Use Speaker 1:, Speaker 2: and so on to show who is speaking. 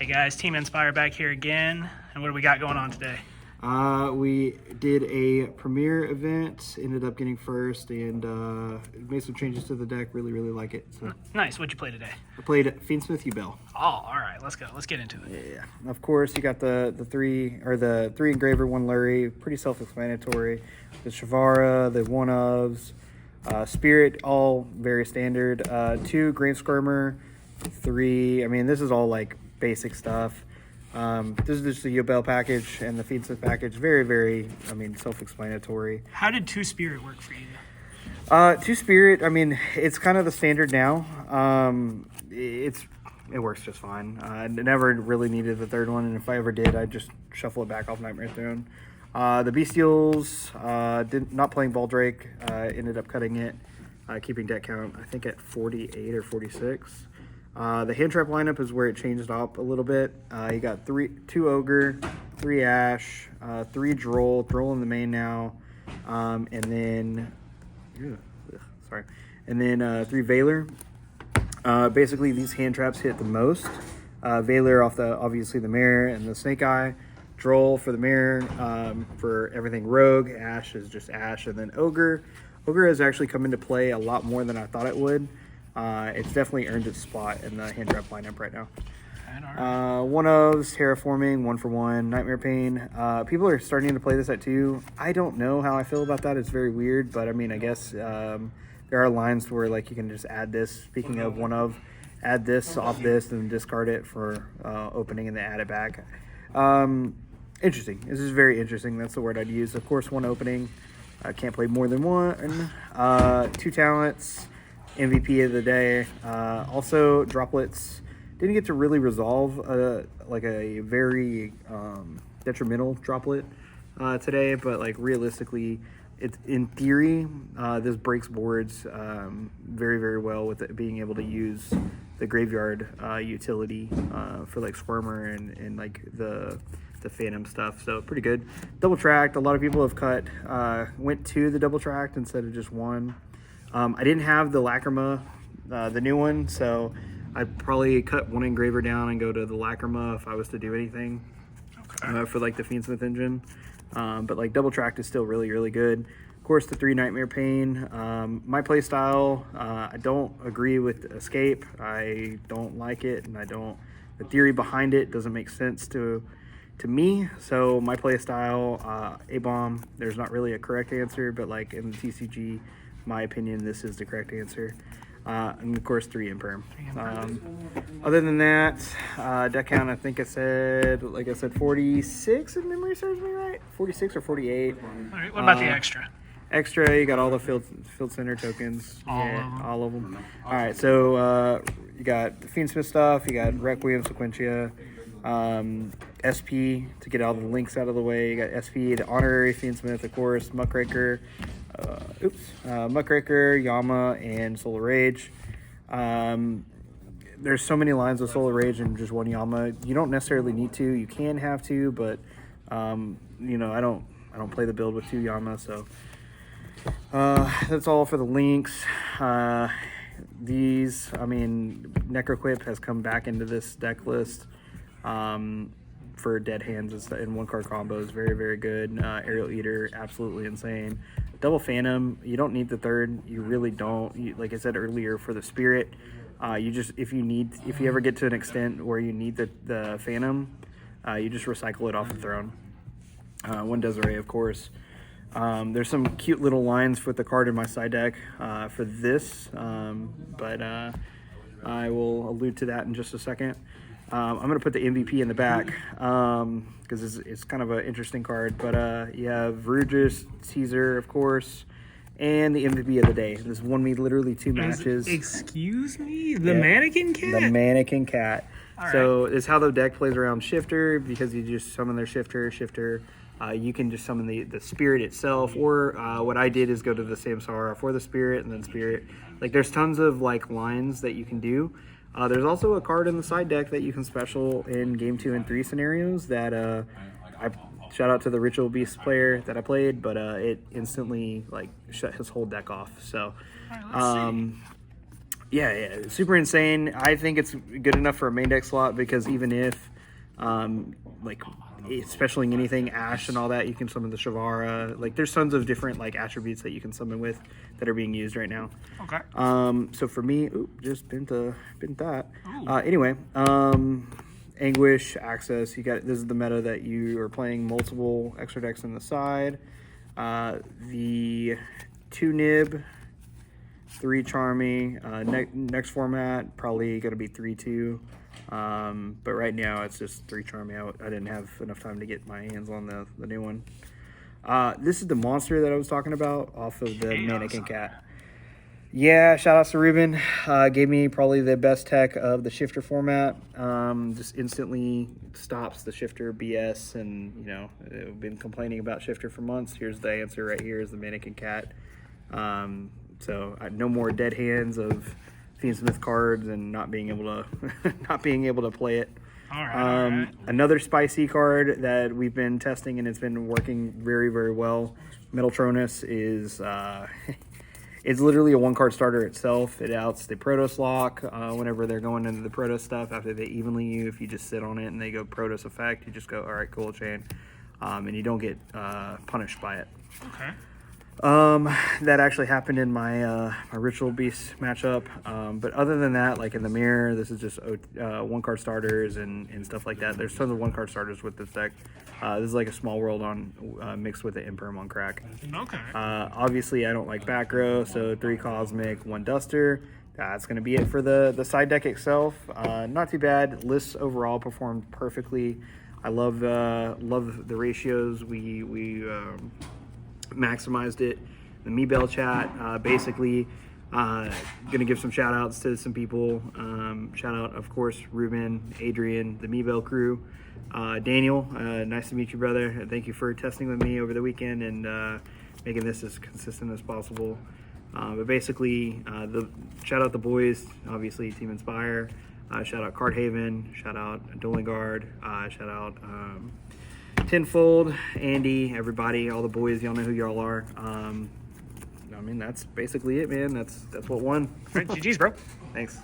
Speaker 1: Hey guys, Team Inspire back here again. And what do we got going on today?
Speaker 2: We did a premiere event, ended up getting first, and made some changes to the deck. Really like it. So
Speaker 1: Nice. What'd you play today?
Speaker 2: I played Yubel.
Speaker 1: Oh, all right. Let's go. Let's get into it.
Speaker 2: Yeah. Of course, you got the three engraver, one Lurie, pretty self-explanatory. The Shavara, the one ofs, Spirit, all very standard. 2 Grave Skirmer, 3. I mean, this is all like basic stuff. This is just the Yubel package and the Fiend package. Very, self-explanatory.
Speaker 1: How did 2 Spirit work for you?
Speaker 2: 2 Spirit, I mean, it's kind of the standard now. It works just fine. I never really needed the third one, and if I ever did, I'd just shuffle it back off Nightmare Throne. The Bestials, not playing Baldrake, ended up cutting it, keeping deck count, I think, at 48 or 46. The hand trap lineup is where it changed up a little bit. You got 2 Ogre, 3 Ash, 3 Droll in the main now, and then 3 Valor. Basically, these hand traps hit the most. Valor off obviously the mirror and the Snake Eye. Droll for the mirror, for everything Rogue. Ash is just Ash, and then Ogre. Ogre has actually come into play a lot more than I thought it would. It's definitely earned its spot in the hand trap lineup right now. One ofs, Terraforming, 1-for-1, Nightmare Pain. People are starting to play this at 2. I don't know how I feel about that. It's very weird, but I mean, I guess there are lines where like you can just add this. Speaking of one of, add this off this and discard it for opening and then add it back. Interesting. This is very interesting. That's the word I'd use. Of course, 1 opening. I can't play more than 1. 2 talents. MVP of the day. Also, droplets. Didn't get to really resolve like a very detrimental droplet today, but like realistically, it's in theory this breaks boards very well with it being able to use the graveyard utility for like Squirmer and like the Phantom stuff. So pretty good. Double tracked. A lot of people have went to the double tracked instead of just 1. I didn't have the Lacrima, the new one, so I'd probably cut 1 engraver down and go to the Lacrima if I was to do anything for like the Fiendsmith engine. But like double tracked is still really good. Of course, the 3 Nightmare Pain. My play style, I don't agree with Escape. I don't like it, and the theory behind it doesn't make sense to me. So my play style, A-Bomb. There's not really a correct answer, but like in the TCG, my opinion, this is the correct answer. And of course, 3 Imperm. Other than that, deck count, I think I said 46 if memory serves me right. 46 or 48.
Speaker 1: All right, what about the extra?
Speaker 2: Extra, you got all the field center tokens. All of them. All right, so you got the Fiendsmith stuff. You got Requiem, Sequentia, SP to get all the links out of the way. You got SP, the honorary Fiendsmith, of course, Muckraker, Yama, and Solar Rage. There's so many lines of Solar Rage and just 1 Yama. You don't necessarily need to. You can have to, but I don't play the build with 2 Yama, so that's all for the links. Necroquip has come back into this deck list for dead hands and 1-card combos. Very good. Aerial Eater, absolutely insane. Double Phantom, you don't need the 3rd. You really don't. Like I said earlier, for the Spirit, if you ever get to an extent where you need the Phantom, you just recycle it off the throne. 1 Desiree, of course. There's some cute little lines with the card in my side deck for this, but I will allude to that in just a second. I'm going to put the MVP in the back because it's kind of an interesting card. But you have Verugis, Caesar, of course, and the MVP of the day. This won me literally 2 matches.
Speaker 1: Excuse me? The Mannequin Cat?
Speaker 2: The Mannequin Cat.
Speaker 1: All
Speaker 2: so it's how the deck plays around Shifter, because you just summon their Shifter. You can just summon the Spirit itself, or what I did is go to the Samsara for the Spirit and then Spirit. Like, there's tons of like lines that you can do. There's also a card in the side deck that you can special in game 2 and 3 scenarios that I shout out to the Ritual Beast player that I played, but it instantly like shut his whole deck off. So Yeah, super insane. I think it's good enough for a main deck slot because even if, like, especially anything Ash and all that, you can summon the Shavara. Like, there's tons of different like attributes that you can summon with that are being used right now.
Speaker 1: Okay.
Speaker 2: So for me, just bent that.
Speaker 1: Ooh.
Speaker 2: Anyway, Anguish, Access. You got this is the meta that you are playing multiple extra decks on the side. The 2 Nib. 3 Charming. Next format, probably going to be 3-2. But right now, it's just 3 Charming. I didn't have enough time to get my hands on the new one. This is the monster that I was talking about off of the Mannequin Cat. Yeah, shout out to Ruben. Gave me probably the best tech of the shifter format. Just instantly stops the shifter BS. And, you know, I've been complaining about shifter for months. Here's the answer right here is the Mannequin Cat. So no more dead hands of Fiend Smith cards and not being able to play it.
Speaker 1: All right.
Speaker 2: Another spicy card that we've been testing and it's been working very, very well. Metaltronus is it's literally a 1-card starter itself. It outs the Protoss lock whenever they're going into the Protoss stuff. After they evenly you, if you just sit on it and they go Protoss effect, you just go, all right, cool chain, and you don't get punished by it.
Speaker 1: Okay.
Speaker 2: That actually happened in my my Ritual Beast matchup. But other than that, like in the mirror, this is just 1-card starters and stuff like that. There's tons of 1-card starters with this deck. This is like a Small World on mixed with the Imperm on crack.
Speaker 1: Okay.
Speaker 2: Obviously, I don't like back row, so 3 Cosmic, 1 Duster. That's going to be it for the side deck itself. Not too bad. Lists overall performed perfectly. I love the ratios. We maximized it. The Yubel chat, basically, gonna give some shout outs to some people. Shout out, of course, Ruben, Adrian, the Yubel crew. Daniel, nice to meet you, brother. Thank you for testing with me over the weekend and making this as consistent as possible. But basically, shout out the boys, obviously Team Inspire. Shout out Card Haven. Shout out Dueling Guard. Shout out Tenfold, Andy, everybody, all the boys. Y'all know who y'all are. I mean, that's basically it, man. That's what won.
Speaker 1: GG's, bro.
Speaker 2: Thanks.